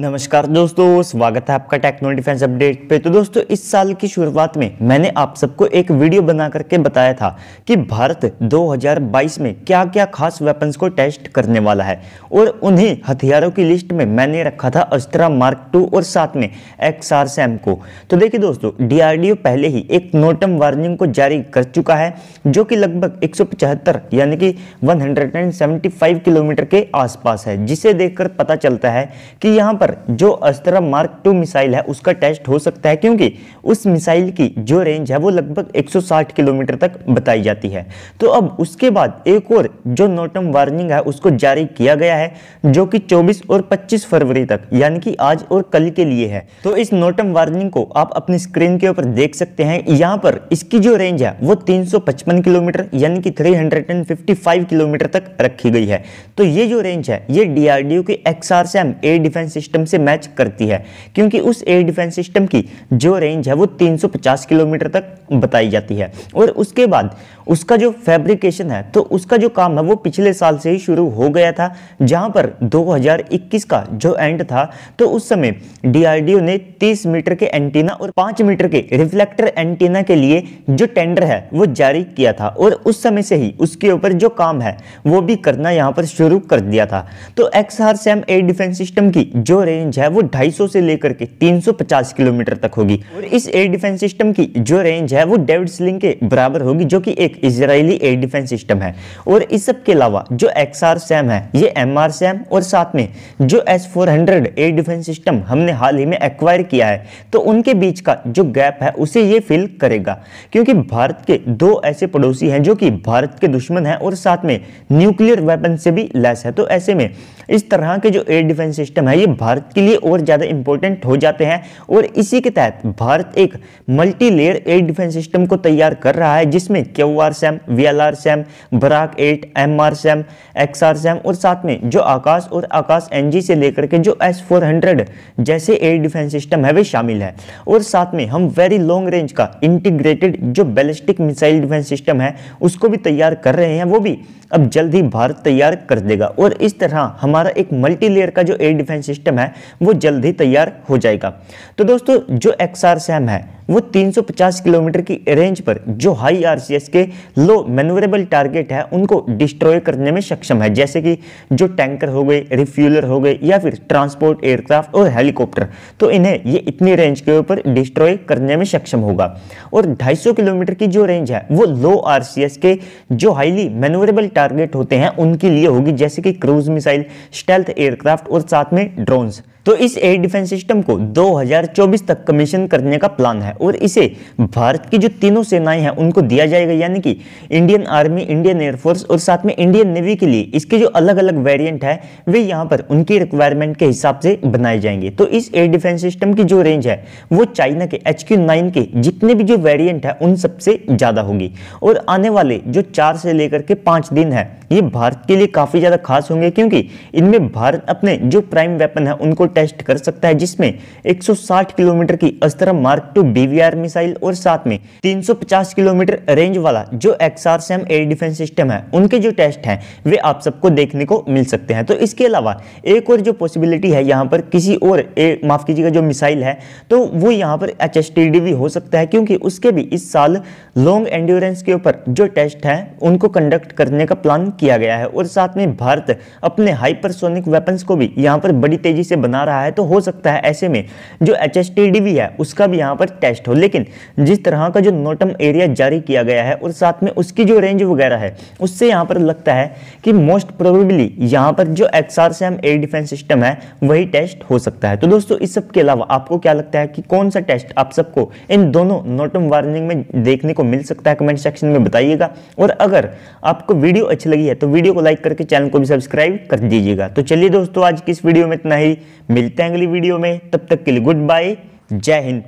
नमस्कार दोस्तों, स्वागत है आपका टेक्नो डिफेंस अपडेट पे। तो दोस्तों, इस साल की शुरुआत में मैंने आप सबको एक वीडियो बना करके बताया था कि भारत 2022 में क्या क्या खास वेपन्स को टेस्ट करने वाला है और उन्हीं हथियारों की लिस्ट में मैंने रखा था अस्त्रा मार्क 2 और साथ में XRSAM को। तो देखिए दोस्तों, DRDO पहले ही एक नो टर्म वार्निंग को जारी कर चुका है जो कि लगभग 175 यानी कि 175 किलोमीटर के आसपास है, जिसे देखकर पता चलता है कि यहाँ पर जो अस्त्रा मार्क 2 मिसाइल है उसका टेस्ट हो सकता है, क्योंकि उस मिसाइल की जो रेंज है वो लगभग 160 किलोमीटर तक बताई जाती है। तो अब उसके बाद एक और जो नो टर्म वार्निंग है उसको जारी किया गया है, जो कि 24 और 25 फरवरी तक यानी कि आज और कल के लिए है। तो इस नो टर्म वार्निंग को आप अपनी स्क्रीन के ऊपर देख सकते हैं। यहाँ पर इसकी जो रेंज है वो 355 किलोमीटर यानी कि 355 किलोमीटर तक रखी गई है। तो ये जो रेंज है ये DRDO के XRSAM एयर डिफेंस सिस्टम से मैच करती है, क्योंकि उस एयर डिफेंस सिस्टम की जो रेंज है वो 350 किलोमीटर तक बताई जाती है। और उसके बाद उसका जो फैब्रिकेशन है तो उसका जो काम है वो पिछले साल से ही शुरू हो गया था, जहां पर 2021 का जो एंड था तो उस समय DRDO ने 30 मीटर के एंटीना और 5 मीटर के रिफ्लेक्टर एंटीना के लिए जो टेंडर है वो जारी किया था, और उस समय से ही उसके ऊपर जो काम है वो भी करना यहाँ पर शुरू कर दिया था। तो XRSAM एयर डिफेंस सिस्टम की जो रेंज है वो 250 से लेकर के 350 किलोमीटर तक होगी, और इस एयर डिफेंस सिस्टम की जो रेंज है वो डेविड स्लिंग के बराबर होगी, जो कि एक इजरायली एयर डिफेंस सिस्टम है। और इस सब के अलावा जो XRSAM है ये MRSAM और साथ में जो S-400 एयर डिफेंस सिस्टम हमने हाल ही में एक्वायर किया है, तो उनके बीच का जो गैप है उसे ये फिल करेगा, क्योंकि भारत के दो ऐसे पड़ोसी हैं जो कि भारत के दुश्मन हैं और साथ में न्यूक्लियर वेपन से भी लैस है। तो ऐसे में इस तरह के जो एयर डिफेंस सिस्टम है ये भारत के लिए और ज्यादा इंपॉर्टेंट हो जाते हैं, और इसी के तहत भारत एक multi layer air defence system को तैयार कर रहा है, जिसमें QRSAM, VLRSAM, Barak 8, MRSAM, XRSAM और साथ में जो आकाश और आकाश NG से लेकर के जो S-400 जैसे एयर डिफेंस सिस्टम है वे शामिल है। और साथ में हम वेरी लॉन्ग रेंज का इंटीग्रेटेड जो बैलिस्टिक मिसाइल डिफेंस सिस्टम है उसको भी तैयार कर रहे हैं, वो भी अब जल्द ही भारत तैयार कर देगा। और इस तरह हमारा एक मल्टी लेयर का जो एयर डिफेंस सिस्टम है वो जल्द ही तैयार हो जाएगा। तो दोस्तों, जो XRSAM है वो 350 किलोमीटर की रेंज पर जो हाई RCS के लो मैन्यूवरेबल टारगेट है उनको डिस्ट्रॉय करने में सक्षम है, जैसे कि जो टैंकर हो गए, रिफ्यूलर हो गए या फिर ट्रांसपोर्ट एयरक्राफ्ट और हेलीकॉप्टर। तो इन्हें ये इतनी रेंज के ऊपर डिस्ट्रॉय करने में सक्षम होगा। और 250 किलोमीटर की जो रेंज है वो लो RCS के जो हाईली मैन्यूवरेबल टारगेट होते हैं उनके लिए होगी, जैसे कि क्रूज मिसाइल, स्टेल्थ एयरक्राफ्ट और साथ में ड्रोन्स। तो इस एयर डिफेंस सिस्टम को 2024 तक कमीशन करने का प्लान है, और इसे भारत की जो तीनों सेनाएं हैं उनको दिया जाएगा, यानी कि इंडियन आर्मी, इंडियन एयरफोर्स और साथ में इंडियन नेवी के लिए इसके जो अलग अलग वेरिएंट है वे यहाँ पर उनकी रिक्वायरमेंट के हिसाब से बनाए जाएंगे। तो इस एयर डिफेंस सिस्टम की जो रेंज है वो चाइना के HQ-9 के जितने भी जो वेरियंट है उन सबसे ज्यादा होगी। और आने वाले जो 4 से लेकर के 5 दिन है ये भारत के लिए काफी ज्यादा खास होंगे, क्योंकि इनमें भारत अपने जो प्राइम वेपन है उनको टेस्ट कर सकता है, जिसमें 160 किलोमीटर की अस्त्रा मार्क 2 BVR मिसाइल और साथ में 350 किलोमीटर रेंज वाला जो XRSAM एयर डिफेंस सिस्टम है उनके जो टेस्ट हैं वे आप सबको देखने को मिल सकते हैं। तो इसके अलावा एक और जो पॉसिबिलिटी है यहाँ पर किसी और माफ कीजिएगा जो मिसाइल है तो वो यहाँ पर HSTD भी हो सकता है, क्योंकि उसके भी इस साल लॉन्ग एंड्योरेंस के ऊपर जो टेस्ट है उनको कंडक्ट करने का प्लान किया गया है। और साथ में भारत अपने हाइपरसोनिक वेपन्स को भी यहाँ पर बड़ी तेजी से बना रहा है, तो हो सकता है ऐसे में जो HSTD भी है उसका भी यहाँ पर टेस्ट हो। लेकिन जिस तरह का जो नो टर्म एरिया जारी किया गया है और साथ में उसकी जो रेंज वगैरह है उससे यहाँ पर लगता है कि मोस्ट प्रोबेबली यहाँ पर जो XRSAM एयर डिफेंस सिस्टम है वही टेस्ट हो सकता है। तो दोस्तों, इस सब के अलावा आपको क्या लगता है कि कौन सा टेस्ट आप सबको इन दोनों नो टर्म वार्निंग में देखने को मिल सकता है? कमेंट सेक्शन में बताइएगा। और अगर आपको वीडियो अच्छी लगी है तो वीडियो को लाइक करके चैनल को भी सब्सक्राइब कर दीजिएगा। तो चलिए दोस्तों, आज की इस वीडियो में इतना ही, मिलते हैं अगली वीडियो में, तब तक के लिए गुड बाय, जय हिंद।